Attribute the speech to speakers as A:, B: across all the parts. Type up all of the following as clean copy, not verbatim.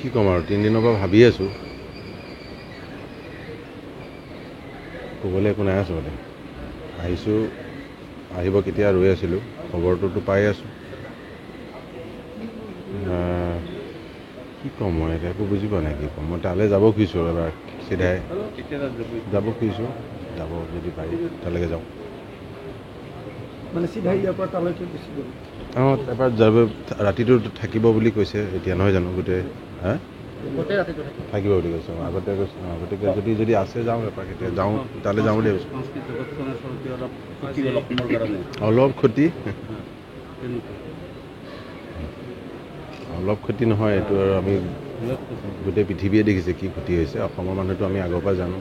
A: কি ক'ম আৰু 3 দিনৰ পৰা ভাবি আছোঁ ক'বলৈ একো নাই আচলতে আহিছোঁ আহিব কেতিয়া ৰৈ আছিলোঁ খবৰটোতো পাই আছোঁ কি ক'ম মই এতিয়া একো বুজি পোৱা নাই কি ক'ম মই তালৈ যাব খুজিছোঁ এবাৰ চিধাই যাব খুজিছোঁ যাব যদি পাৰি তালৈকে যাওঁ
B: মানে চিধাই ইয়াৰ পৰা তালৈকে গুচি গ'ল
A: অঁ এবাৰ যাব ৰাতিটো থাকিব বুলি কৈছে এতিয়া নহয় জানো গোটেই থাকিব বুলি কৈছে আগতে কৈছে গতিকে যদি আছে যাওঁ এপাক এতিয়া যাওঁ তালৈ যাওঁ বুলি কৈছোঁ অলপ ক্ষতি অলপ ক্ষতি নহয় এইটো আৰু আমি গোটেই পৃথিৱীয়ে দেখিছে কি ক্ষতি হৈছে অসমৰ মানুহটো আমি আগৰ পৰা জানো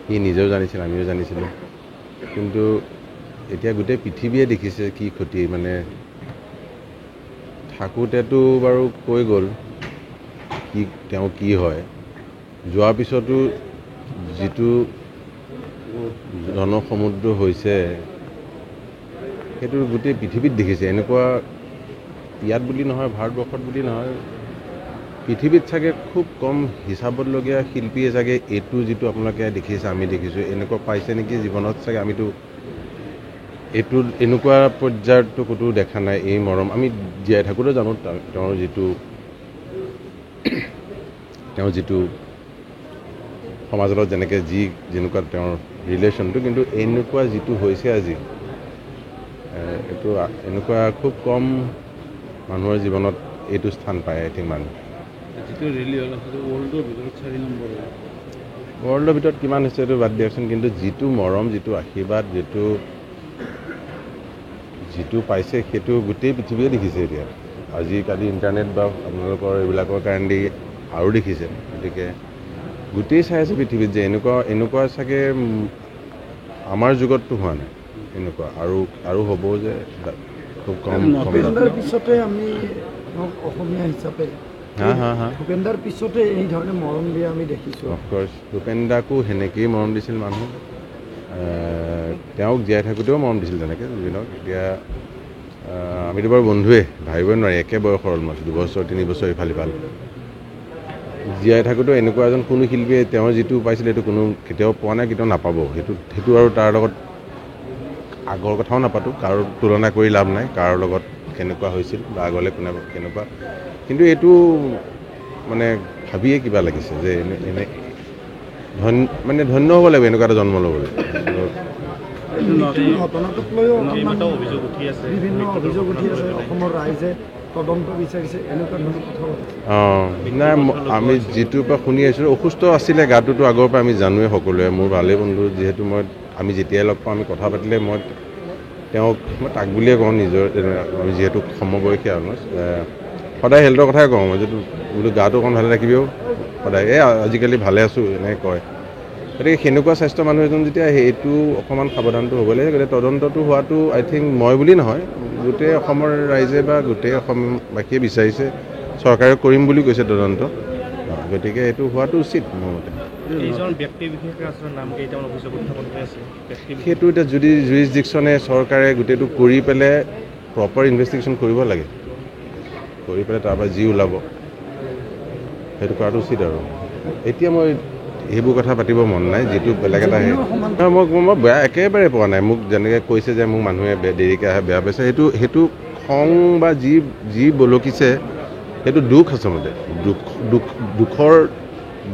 A: সি নিজেও জানিছিল আমিও জানিছিলোঁ কিন্তু এতিয়া গোটেই পৃথিৱীয়ে দেখিছে কি ক্ষতি মানে থাকোঁতেতো বাৰু কৈ গ'ল কি তেওঁ কি হয় যোৱাৰ পিছতো যিটো জনসমুদ্ৰ হৈছে সেইটো গোটেই পৃথিৱীত দেখিছে এনেকুৱা ইয়াত বুলি নহয় ভাৰতবৰ্ষত বুলি নহয় পৃথিৱীত চাগে খুব কম হিচাপতলগীয়া শিল্পীয়ে চাগে এইটো যিটো আপোনালোকে দেখিছে আমি দেখিছোঁ এনেকুৱা পাইছে নেকি জীৱনত চাগে আমিতো এইটো এনেকুৱা পৰ্যায়তো ক'তো দেখা নাই এই মৰম আমি জীয়াই থাকোঁতে জানো তেওঁৰ যিটো সমাজৰ লগত যেনেকৈ যেনেকুৱা তেওঁৰ ৰিলেশ্যনটো কিন্তু এনেকুৱা যিটো হৈছে আজি এইটো এনেকুৱা খুব কম মানুহৰ জীৱনত এইটো স্থান পায় আই থিংক মানুহ ৱৰ্ল্ডৰ ভিতৰত কিমান হৈছে এইটো বাদ দিয়কচোন কিন্তু যিটো মৰম যিটো আশীৰ্বাদ যিটো পাইছে সেইটো গোটেই পৃথিৱীয়ে দেখিছে এতিয়া আজিকালি ইণ্টাৰনেট বা আপোনালোকৰ এইবিলাকৰ কাৰণে আৰু দেখিছে গতিকে গোটেই চাই আছে পৃথিৱীত যে এনেকুৱা চাগে আমাৰ যুগততো হোৱা নাই এনেকুৱা আৰু হ'ব যে খুব কম
B: ভূপেন্দাৰ পিছতে আমি অসমীয়া হিচাপে ভূপেন্দাৰ পিছতে এই ধৰণে মৰম দিয়া আমি দেখিছোঁ
A: অফক'ৰ্ছ ভূপেন্দাকো সেনেকেই মৰম দিছিল মানুহ তেওঁক জীয়াই থাকোঁতেও মৰম দিছিল তেনেকৈ জুবিনক এতিয়া আমিতো বাৰু বন্ধুৱে ভাবিবই নোৱাৰি একে বয়সৰ অলমষ্ট 2 বছৰ 3 বছৰ ইফাল জীয়াই থাকোঁতেও এনেকুৱা এজন কোনো শিল্পীয়ে তেওঁ যিটো পাইছিল সেইটো কোনো কেতিয়াও পোৱা নাই কেতিয়াও নাপাব সেইটো আৰু তাৰ লগত আগৰ কথাও নাপাতোঁ কাৰো তুলনা কৰি লাভ নাই কাৰো লগত কেনেকুৱা হৈছিল বা আগলৈ কেনেকুৱা কিন্তু এইটো মানে ভাবিয়ে কিবা লাগিছে যে এনে মানে ধন্য হ'ব লাগিব এনেকুৱা এটা জন্ম ল'বলৈ
B: ঘটনাটোক লৈও বিভিন্ন অভিযোগ উঠি আছে অসমৰ ৰাইজে তদন্ত বিচাৰিছে এনেকুৱা ধৰণৰ কথা
A: নাই আমি যিটোৰ পৰা শুনি আছোঁ অসুস্থ আছিলে গাটোতো আগৰ পৰা আমি জানোৱেই সকলোৱে মোৰ ভালেই বন্ধু যিহেতু আমি যেতিয়াই লগ পাওঁ আমি কথা পাতিলে মই তাক বুলিয়ে কওঁ নিজৰ আমি যিহেতু সমবয়সীয়া সদায় হেল্থৰ কথাই কওঁ মই যিটো বোলো গাটো অকণ ভালে ৰাখিবিও সদায় আজিকালি ভালে আছোঁ এনেকৈ কয় গতিকে সেনেকুৱা স্বাস্থ্য মানুহ এজন যেতিয়া সেইটো অকণমান সাৱধানটো হ'ব লাগে গতিকে তদন্তটো হোৱাটো আই থিংক মই বুলি নহয় গোটেই অসমৰ ৰাইজে বা গোটেই অসমবাসীয়ে বিচাৰিছে চৰকাৰে কৰিম বুলি কৈছে তদন্ত গতিকে এইটো হোৱাটো উচিত মোৰ মতে সেইটো এতিয়া যদি জুৰিছডিকশ্যনে চৰকাৰে গোটেইটো কৰি পেলাই প্ৰপাৰ ইনভেষ্টিগেশ্যন কৰিব লাগে কৰি পেলাই তাৰপৰা যি ওলাব সেইটো কৰাটো উচিত আৰু এতিয়া মই সেইবোৰ কথা পাতিব মন নাই যিটো বেলেগ এটা মই বেয়া একেবাৰে পোৱা নাই মোক যেনেকৈ কৈছে যে মোক মানুহে দেৰিকৈ আহে বেয়া পাইছে সেইটো খং বা যি বলকিছে সেইটো দুখ আচলতে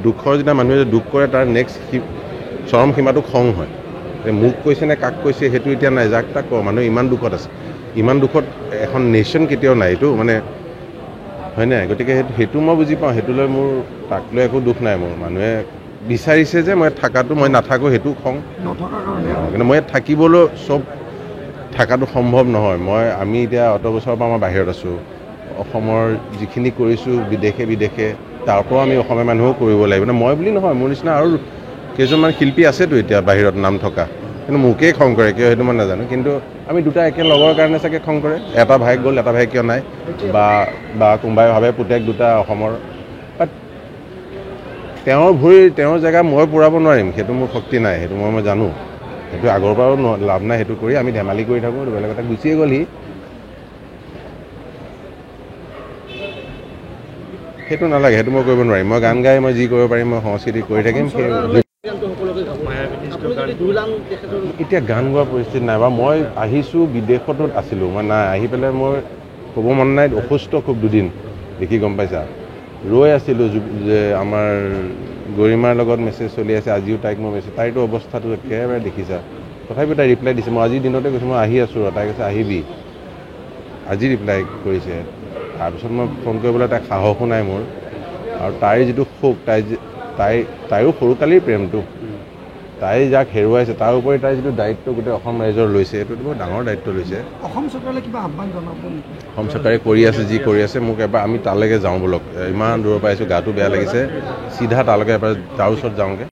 A: দুখৰ যেতিয়া মানুহে দুখ কৰে তাৰ নেক্সট চৰম সীমাটো খং হয় মোক কৈছে নে কাক কৈছে সেইটো এতিয়া নাই যাক তাক কওঁ মানুহে ইমান দুখত আছে ইমান দুখত এখন নেশ্যন কেতিয়াও নাই এইটো মানে হয় নাই গতিকে সেইটো মই বুজি পাওঁ সেইটো লৈ মোৰ তাক লৈ একো দুখ নাই মোৰ মানুহে বিচাৰিছে যে মই থকাটো মই নাথাকোঁ সেইটো খং কিন্তু মই ইয়াত থাকিবলৈ চব থকাটো সম্ভৱ নহয় আমি এতিয়া অত বছৰৰ পৰা মই বাহিৰত আছোঁ অসমৰ যিখিনি কৰিছোঁ বিদেশে তাৰ পৰাও আমি অসমীয়া মানুহো কৰিব লাগিব মই বুলি নহয় মোৰ নিচিনা আৰু কেইজনমান শিল্পী আছেতো এতিয়া বাহিৰত নাম থকা কিন্তু মোকেই খং কৰে কিয় সেইটো মই নাজানো কিন্তু আমি দুটা একে লগৰ কাৰণে চাগে খং কৰে এটা ভাইক গ'ল এটা ভাই কিয় নাই বা কোনোবাই ভাবে পুতেক দুটা অসমৰ তেওঁৰ জেগা মই পূৰাব নোৱাৰিম সেইটো মোৰ শক্তি নাই সেইটো মই জানো সেইটো আগৰ পৰাও লাভ নাই সেইটো কৰি আমি ধেমালি কৰি থাকোঁ বেলেগ এটা গুচিয়ে গ'ল সি সেইটো নালাগে, সেইটো মই কৰিব নোৱাৰিম। মই গান গাই মই যি কৰিব পাৰিম, মই সংস্কৃতি কৰি থাকিম। সেই এতিয়া গান গোৱাৰ পৰিস্থিতি নাই বা মই আহিছোঁ বিদেশতো আছিলোঁ, মই নাই আহি পেলাই মই ক'ব মন নাই, অসুস্থ খুব দুদিন দেখি গম পাইছা। ৰৈ আছিলোঁ যে আমাৰ গৰিমাৰ লগত মেছেজ চলি আছে, আজিও তাইক মই মেছেজ, তাইৰতো অৱস্থাটো একেবাৰে দেখিছা। তথাপিও তাই ৰিপ্লাই দিছে, মই আজিৰ দিনতে কৈছোঁ মই আহি আছোঁ, তাই কৈছে আহিবি, আজি ৰিপ্লাই কৰিছে। তাৰপিছত মই ফোন কৰিবলৈ তাইক সাহসো নাই মোৰ। আৰু তাইৰ যিটো শোক, তাইৰো সৰুকালিৰ প্ৰেমটো, তাই যাক হেৰুৱাইছে, তাৰ উপৰি তাই যিটো দায়িত্ব গোটেই অসম ৰাইজৰ লৈছে, এইটোতো বৰ ডাঙৰ দায়িত্ব লৈছে।
B: অসম চৰকাৰে কিবা আহ্বান জনাব নেকি?
A: অসম চৰকাৰে কৰি আছে, যি কৰি আছে, মোক এবাৰ আমি তালৈকে যাওঁ বলক, ইমান দূৰৰ পৰা আহিছোঁ, গাটো বেয়া লাগিছে, চিধা তালৈকে এবাৰ তাৰ ওচৰত যাওঁগৈ।